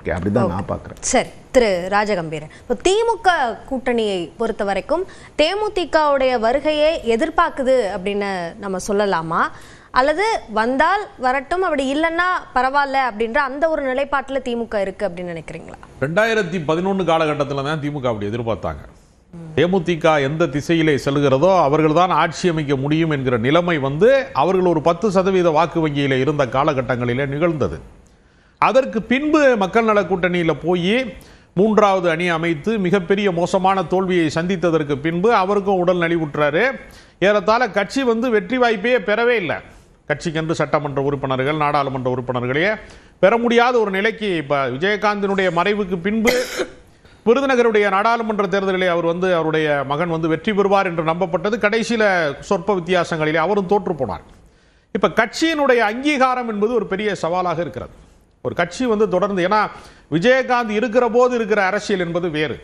அப்படிதான் நான் பார்க்குறேன். சரி, திரு ராஜகம்பீரன், இப்போ திமுக கூட்டணியை பொறுத்த வரைக்கும் தேமுதிகவுடைய வருகையை எதிர்பார்க்குது அப்படின்னு நம்ம சொல்லலாமா, அல்லது வந்தால் வரட்டும், அப்படி இல்லைன்னா பரவாயில்ல அப்படின்ற அந்த ஒரு நிலைப்பாட்டில் திமுக இருக்கு அப்படின்னு நினைக்கிறீங்களா? 2011 காலகட்டத்தில் தான் திமுக அப்படி எதிர்பார்த்தாங்க. தேமுதிக எந்த திசையிலே செல்கிறதோ அவர்கள் தான் ஆட்சி அமைக்க முடியும் என்கிற நிலைமை அவர்கள் ஒரு 10% வாக்கு வங்கியில் இருந்த காலகட்டங்களிலே நிகழ்ந்தது. அதற்கு பின்பு மக்கள் நல கூட்டணியில் போய் 3வது அணி அமைத்து மிகப்பெரிய மோசமான தோல்வியை சந்தித்ததற்கு பின்பு அவருக்கும் உடல் நலிவுற்றாரு. ஏறத்தாழ கட்சி வெற்றி வாய்ப்பே பெறவே இல்லை. கட்சிக்கென்று சட்டமன்ற உறுப்பினர்கள், நாடாளுமன்ற உறுப்பினர்களையே பெற முடியாத ஒரு நிலைக்கு இப்போ விஜயகாந்தினுடைய மறைவுக்கு பின்பு விருதுநகருடைய நாடாளுமன்ற தேர்தலிலே அவர் அவருடைய மகன் வெற்றி பெறுவார் என்று நம்பப்பட்டது. கடைசியில் சொற்ப வித்தியாசங்களிலே அவரும் தோற்று போனார். இப்போ கட்சியினுடைய அங்கீகாரம் என்பது ஒரு பெரிய சவாலாக இருக்கிறது. ஒரு கட்சி தொடர்ந்து, ஏன்னா விஜயகாந்த் இருக்கிற போது இருக்கிற அரசியல் என்பது வேறு,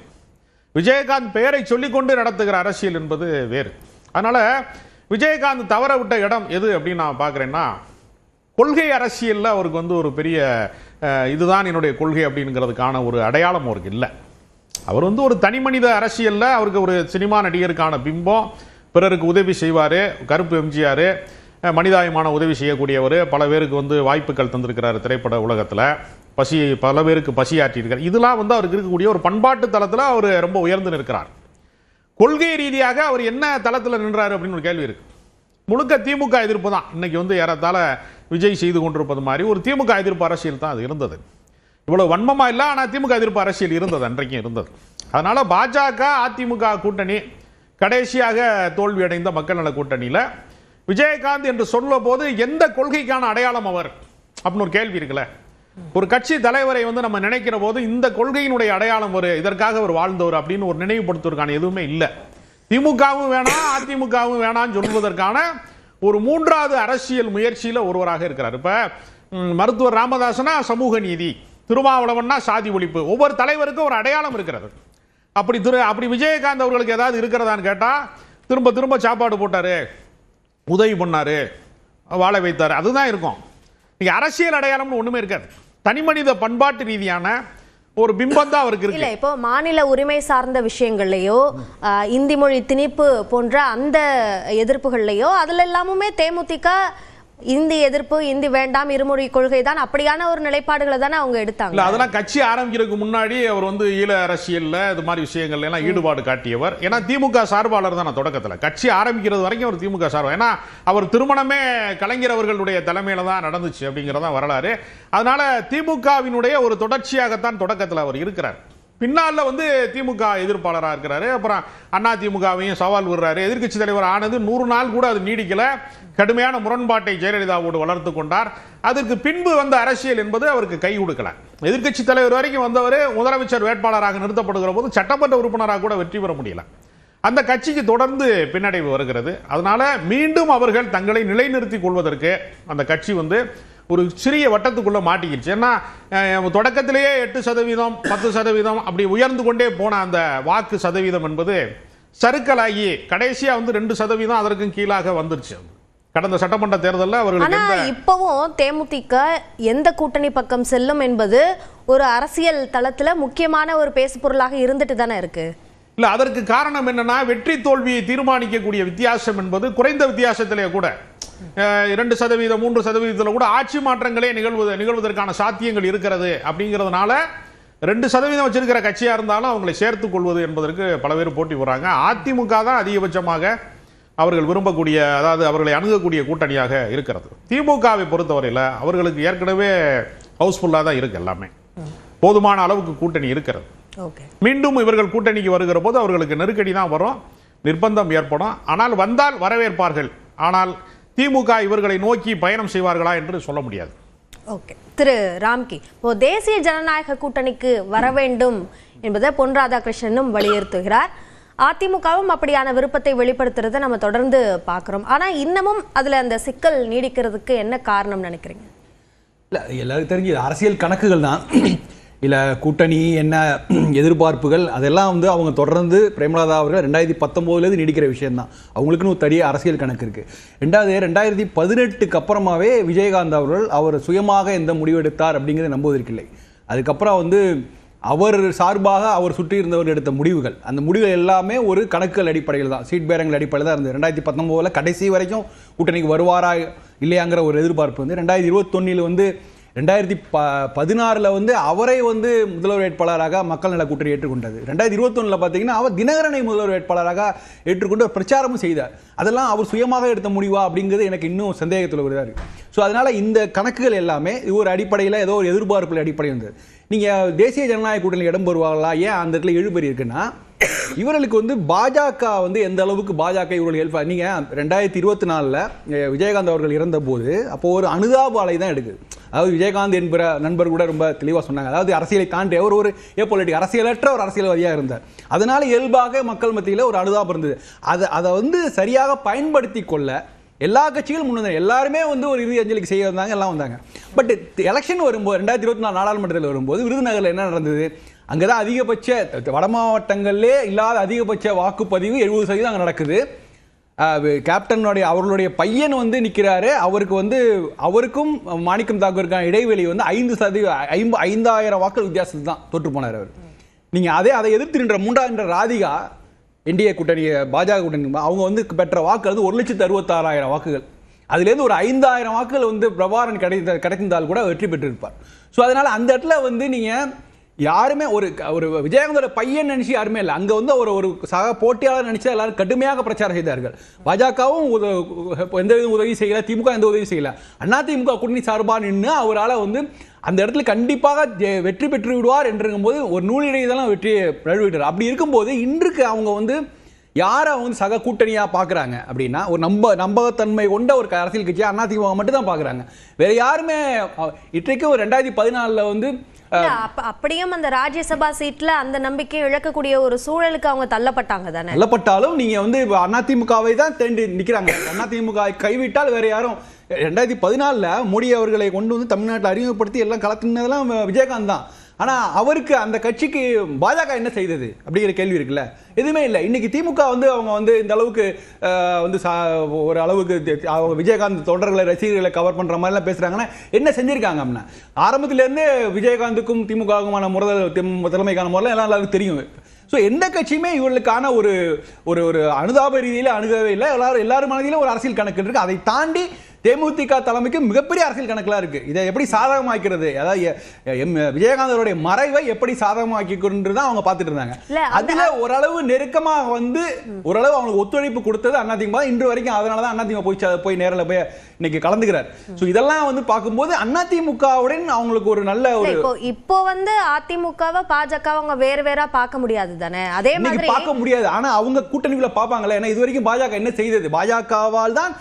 விஜயகாந்த் பெயரை சொல்லிக்கொண்டு நடத்துகிற அரசியல் என்பது வேறு. அதனால விஜயகாந்த் தவற விட்ட இடம் எது அப்படின்னு நான் பார்க்குறேன்னா, கொள்கை அரசியலில் அவருக்கு ஒரு பெரிய இதுதான் என்னுடைய கொள்கை அப்படிங்கிறதுக்கான ஒரு அடையாளம் அவருக்கு இல்லை. அவர் ஒரு தனி மனித அரசியலில் அவருக்கு ஒரு சினிமா நடிகருக்கான பிம்பம், பிறருக்கு உதவி செய்வார், கருப்பு எம்ஜிஆர், மனிதாயமான உதவி செய்யக்கூடியவர், பல பேருக்கு வாய்ப்புகள் தந்திருக்கிறார் திரைப்பட உலகத்தில், பல பேருக்கு பசியாற்றியிருக்கார். இதெல்லாம் அவருக்கு இருக்கக்கூடிய ஒரு பண்பாட்டு தளத்தில் அவர் ரொம்ப உயர்ந்து நிற்கிறார். கொள்கை ரீதியாக அவர் என்ன தளத்தில் நின்றார் அப்படின்னு ஒரு கேள்வி இருக்கு. முழுக்க திமுக எதிர்ப்பு தான் இன்னைக்கு ஏறத்தாழ விஜய் செய்து கொண்டிருப்பது மாதிரி ஒரு திமுக எதிர்ப்பு அரசியல் தான் அது இருந்தது. இவ்வளவு வன்மமா இல்லை, ஆனால் திமுக எதிர்ப்பு அரசியல் இருந்தது, அன்றைக்கும் இருந்தது. அதனால பாஜக அதிமுக கூட்டணி கடைசியாக தோல்வி அடைந்த மக்கள் நல கூட்டணியில் விஜயகாந்த் என்று சொல்ல போது எந்த கொள்கைக்கான அடையாளம் அவர் அப்படின்னு ஒரு கேள்வி இருக்குல்ல. ஒரு கட்சி தலைவரை நம்ம நினைக்கிற போது இந்த கொள்கையினுடைய அடையாளம் இதற்காக அவர் வாழ்ந்தவர் அப்படின்னு ஒரு நினைவுபடுத்துவதற்கான எதுவுமே இல்லை. திமுகவும் வேணாம் அதிமுகவும் வேணாம்னு சொல்வதற்கான ஒரு 3வது அரசியல் முயற்சியில் ஒருவராக இருக்கிறார். இப்ப மருத்துவர் ராமதாசனா சமூக நீதி, திருமாவளவன்னா சாதி ஒழிப்பு, ஒவ்வொரு தலைவருக்கும் ஒரு அடையாளம் இருக்கிறது. அப்படி விஜயகாந்த் அவர்களுக்கு ஏதாவது இருக்கிறதான்னு கேட்டா, திரும்ப திரும்ப சாப்பாடு போட்டாரு, உதவி பண்ணாரு, வாழ வைத்தாரு, அதுதான் இருக்கும். நீங்க அரசியல் அடையாளம்னு ஒண்ணுமே இருக்காது. தனி மனித பண்பாட்டு ரீதியான ஒரு பிம்பம் தான் அவருக்கு இருக்கு. இப்போ மாநில உரிமை சார்ந்த விஷயங்கள்லயோ, இந்தி மொழி திணிப்பு போன்ற அந்த எதிர்ப்புகள்லயோ அதுல எல்லாமுமே தேமுதிக இந்தி எதிர்ப்பு, இந்தி வேண்டாம், இருமொழி கொள்கை தான், அப்படியான ஒரு நிலைப்பாடுகளை தானே அவங்க எடுத்தாங்க. அதெல்லாம் கட்சி ஆரம்பிக்கிறதுக்கு முன்னாடி அவர் ஈழ அரசியல்ல இது மாதிரி விஷயங்கள்ல எல்லாம் ஈடுபாடு காட்டியவர். ஏன்னா திமுக சார்பாளர் தான் தொடக்கத்தில், கட்சி ஆரம்பிக்கிறது வரைக்கும் அவர் திமுக சார்பாளர். ஏன்னா அவர் திருமணமே கலைஞர் அவர்களுடைய தலைமையில தான் நடந்துச்சு அப்படிங்கிறதா வரலாறு. அதனால திமுகவினுடைய ஒரு தொடர்ச்சியாகத்தான் தொடக்கத்தில் அவர் இருக்கிறார். பின்னால திமுக எதிர்ப்பாளராக இருக்கிறாரு. அப்புறம் அண்ணா திமுகவையும் சவால் விடுறாரு. எதிர்கட்சி தலைவர் ஆனது 100 நாள் கூட அது நீடிக்கல. கடுமையான முரண்பாட்டை ஜெயலலிதாவோடு வளர்த்து கொண்டார். அதற்கு பின்பு அரசியல் என்பது அவருக்கு கை கொடுக்கல. எதிர்கட்சி தலைவர் வரைக்கும் வந்தவர் முதலமைச்சர் வேட்பாளராக நிறுத்தப்படுகிற போது சட்டமன்ற உறுப்பினராக கூட வெற்றி பெற முடியல. அந்த கட்சிக்கு தொடர்ந்து பின்னடைவு வருகிறது. அதனால மீண்டும் அவர்கள் தங்களை நிலைநிறுத்திக் கொள்வதற்கு அந்த கட்சி ஒரு சிறிய வட்டத்துக்குள்ள மாட்டிக்கிச்சு. ஏன்னா தொடக்கத்திலேயே 8%, 10% அப்படி உயர்ந்து கொண்டே போன அந்த வாக்கு சதவீதம் என்பது சறுக்கலாகி கடைசியா 2% அதற்கும் கீழாக வந்துருச்சு. கடந்த சட்டமன்ற தேர்தலில் அவர்கள் இப்பவும் தேமுதிக எந்த கூட்டணி பக்கம் செல்லும் என்பது ஒரு அரசியல் தளத்துல முக்கியமான ஒரு பேசு பொருளாக இருந்துட்டு தானே இருக்கு. இல்ல, அதற்கு காரணம் என்னன்னா, வெற்றி தோல்வியை தீர்மானிக்கக்கூடிய வித்தியாசம் என்பது குறைந்த வித்தியாசத்திலே கூட 2%, 3% கூட ஆட்சி மாற்றங்களே நிகழ்வதற்கான சாத்தியங்கள் இருக்கிறது. அப்படிங்கிறதுனால 2% வச்சிருக்கிற கட்சியா இருந்தாலும் அவங்களை சேர்த்துக் கொள்வது என்பதற்கு பல பேர் போட்டி போறாங்க. அதிமுக தான் அதிகபட்சமாக அவர்கள் விரும்பக்கூடிய, அதாவது அவர்களை அணுகக்கூடிய கூட்டணியாக இருக்கிறது. திமுகவை பொறுத்தவரையில் அவர்களுக்கு ஏற்கனவே ஹவுஸ்ஃபுல்லாக தான் இருக்கு, எல்லாமே போதுமான அளவுக்கு கூட்டணி இருக்கிறது. மீண்டும் இவர்கள் கூட்டணிக்கு வருகிற போது அவர்களுக்கு நெருக்கடி தான் வரும், நிர்பந்தம் ஏற்படும். ஆனால் வந்தால் வரவேற்பார்கள். ஆனால் திமுக இவர்களை நோக்கி பயணம் செய்வார்களா என்று சொல்ல முடியாது. ஓகே, திரு ராம்கி, இப்போ தேசிய ஜனநாயக கூட்டணிக்கு வர வேண்டும் என்பதை பொன் ராதாகிருஷ்ணனும் வலியுறுத்துகிறார். அதிமுகவும் அப்படியான விருப்பத்தை வெளிப்படுத்துறதை நம்ம தொடர்ந்து பார்க்குறோம். ஆனால் இன்னமும் அதில் அந்த சிக்கல் நீடிக்கிறதுக்கு என்ன காரணம் நினைக்கிறீங்க? இல்லை, எல்லாருக்கும் தெரிஞ்சு அரசியல் கணக்குகள் தான். இல்லை கூட்டணி என்ன எதிர்பார்ப்புகள் அதெல்லாம் அவங்க தொடர்ந்து பிரேமலதா அவர்கள் 2019 நீடிக்கிற விஷயம்தான். அவங்களுக்குன்னு ஒரு தனிய அரசியல் கணக்கு இருக்குது. 2018 அப்புறமாவே விஜயகாந்த் அவர்கள் அவர் சுயமாக எந்த முடிவு எடுத்தார் அப்படிங்கிறது நம்புவதற்கில்லை. அதுக்கப்புறம் வந்து அவர் சார்பாக அவர் சுற்றி இருந்தவர் எடுத்த முடிவுகள், அந்த முடிவுகள் எல்லாமே ஒரு கணக்குகள் அடிப்படையில் தான், சீட் பேரங்கள் அடிப்படையில் தான் இருந்தது. 2019 கடைசி வரைக்கும் கூட்டணிக்கு வருவாரா இல்லையாங்கிற ஒரு எதிர்பார்ப்பு வந்து 2021 வந்து 2016 வந்து அவரை வந்து முதல்வர் வேட்பாளராக மக்கள் நல கூட்டணி ஏற்றுக்கொண்டது. 2021 பார்த்தீங்கன்னா அவர் தினகரனை முதல்வர் வேட்பாளராக ஏற்றுக்கொண்டு பிரச்சாரமும் செய்தார். அதெல்லாம் அவர் சுயமாக எடுத்த முடிவா அப்படிங்கிறது எனக்கு இன்னும் சந்தேகத்தில் வருதா இருக்கு. ஸோ அதனால இந்த கணக்குகள் எல்லாமே ஒரு அடிப்படையில் ஏதோ ஒரு எதிர்பார்ப்புகள் அடிப்படையில் இருந்தது. நீங்கள் தேசிய ஜனநாயக கூட்டணியில் இடம் பெறுவாங்களா, ஏன் அந்த இடத்துல இழுபறி இருக்குன்னா, இவர்களுக்கு வந்து பாஜக வந்து எந்த அளவுக்கு பாஜக இவர்கள் ஹெல்ப். நீங்கள் 2024 விஜயகாந்த் அவர்கள் இறந்த போது அப்போ ஒரு அனுதாப அலை தான் எடுக்குது. அதாவது விஜயகாந்த் என்பற நண்பர் கூட ரொம்ப தெளிவாக சொன்னாங்க, அதாவது அரசியலை தாண்டி அவர் ஒரு ஏபொலிட்டிக் அரசியலற்ற ஒரு அரசியல்வாதியாக இருந்தார். அதனால இயல்பாக மக்கள் மத்தியில் ஒரு அனுதாபம் இருந்தது. அதை வந்து சரியாக பயன்படுத்தி கொள்ள எல்லா கட்சிகளும் முன் வந்தாங்க. எல்லாருமே வந்து ஒரு இறுதி அஞ்சலிக்கு செய்ய வந்தாங்க, எல்லாம் வந்தாங்க. பட் எலெக்ஷன் வரும்போது 2024 நாடாளுமன்றத்தில் வரும்போது விருதுநகரில் என்ன நடந்தது, அங்கே தான் அதிகபட்ச வட மாவட்டங்களிலே இல்லாத அதிகபட்ச வாக்குப்பதிவு 70% அங்கே நடக்குது. கேப்டனுடைய அவர்களுடைய பையன் வந்து நிற்கிறாரு. அவருக்கு வந்து அவருக்கும் மாணிக்கம் தாக்கூருக்கான இடைவெளி வந்து 5,000 வாக்குகள் வித்தியாசத்துக்கு தான் தோற்று போனார் அவர். நீங்கள் அதை எதிர்த்து நின்ற மூன்றாவது ராதிகா என்டிஏ கூட்டணி பாஜக கூட்டணி அவங்க வந்து பெற்ற வாக்கு வந்து 1,66,000 வாக்குகள். அதுலேருந்து ஒரு 5,000 வாக்குகள் வந்து பிரபாரன் கிடைத்திருந்தால் கூட வெற்றி பெற்றிருப்பார். ஸோ அதனால அந்த இடத்துல வந்து நீங்கள் யாருமே ஒரு விஜயகாந்தோட பையன் நினைச்சு யாருமே இல்லை. அங்கே வந்து ஒரு சக போட்டியாளர் நினைச்சா எல்லாரும் கடுமையாக பிரச்சாரம் செய்தார்கள். பாஜகவும் எந்த வித உதவி செய்யல, திமுக எந்த உதவி செய்யல. அதிமுக கூட்டணி சார்பாக நின்று அவரால் வந்து அந்த இடத்துல கண்டிப்பாக வெற்றி பெற்று விடுவார் என்றுங்கும்போது ஒரு நூலிடையே தான் வெற்றியை நழுவிட்டார். அப்படி இருக்கும்போது இன்றைக்கு அவங்க வந்து யாரை வந்து சக கூட்டணியாக பார்க்குறாங்க அப்படின்னா, ஒரு நம்பகத்தன்மை கொண்ட ஒரு அரசியல் கட்சியாக அதிமுக மட்டும் தான் பார்க்குறாங்க. வேற யாருமே இன்றைக்கு ஒரு 2014 வந்து அப்படியும் அந்த ராஜ்யசபா சீட்ல அந்த நம்பிக்கை இழக்கக்கூடிய ஒரு சூழலுக்கு அவங்க தள்ளப்பட்டாங்க தானே. தள்ளப்பட்டாலும் நீங்க வந்து அதிமுகவை தான் தேண்டி நிற்கிறாங்க. அதிமுக கைவிட்டால் வேற யாரும் 2014 மோடி அவர்களை கொண்டு வந்து தமிழ்நாட்டில் அறிமுகப்படுத்தி எல்லாம் கலத்தினதெல்லாம் விஜயகாந்த் தான். ஆனால் அவருக்கு அந்த கட்சிக்கு பாஜக என்ன செய்தது அப்படிங்கிற கேள்வி இருக்குல்ல, எதுவுமே இல்லை. இன்னைக்கு திமுக வந்து அவங்க வந்து இந்த அளவுக்கு வந்து ஒரு அளவுக்கு அவங்க விஜயகாந்த் தொடர்களை ரசிகர்களை கவர் பண்ணுற மாதிரிலாம் பேசுகிறாங்கன்னா என்ன செஞ்சுருக்காங்க அப்படின்னா, ஆரம்பத்திலேருந்தே விஜயகாந்துக்கும் திமுகவுக்குமான தலைமைக்கான முறையில் எல்லாம் எல்லாருக்கும் தெரியும். ஸோ எந்த கட்சியுமே இவர்களுக்கான ஒரு ஒரு அனுதாப ரீதியில் அணுகவே இல்லை. எல்லாரும் மனதிலும் ஒரு அரசியல் கணக்கு இருக்கு. அதை தாண்டி தேமுதிக தலைமைக்கு மிகப்பெரிய அரசியல் கணக்கெல்லாம் இருக்கு. இதை எப்படி சாதகமாக்கிறது, அதாவது விஜயகாந்தருடைய மறைவை எப்படி சாதகமாக்கிக்கிறது தான் அவங்க பார்த்துட்டு இருந்தாங்க. அதுல ஓரளவு நெருக்கமாக வந்து ஓரளவு அவங்களுக்கு ஒத்துழைப்பு கொடுத்தது அதிமுக இன்று வரைக்கும். அதனால தான் அதிமுக போய் நேரில் போய் இன்னைக்கு கலந்துக்கிறார். ஸோ இதெல்லாம் வந்து பார்க்கும்போது அதிமுகவுடன் அவங்களுக்கு ஒரு நல்ல ஒரு இப்போ வந்து அதிமுகவை பாஜக அவங்க வேற பார்க்க முடியாது தானே, அதே மாதிரி பார்க்க முடியாது. ஆனா அவங்க கூட்டணிக்குள்ள பார்ப்பாங்கல்ல. ஏன்னா இது வரைக்கும் பாஜக என்ன செய்தது, பாஜகவால் தான்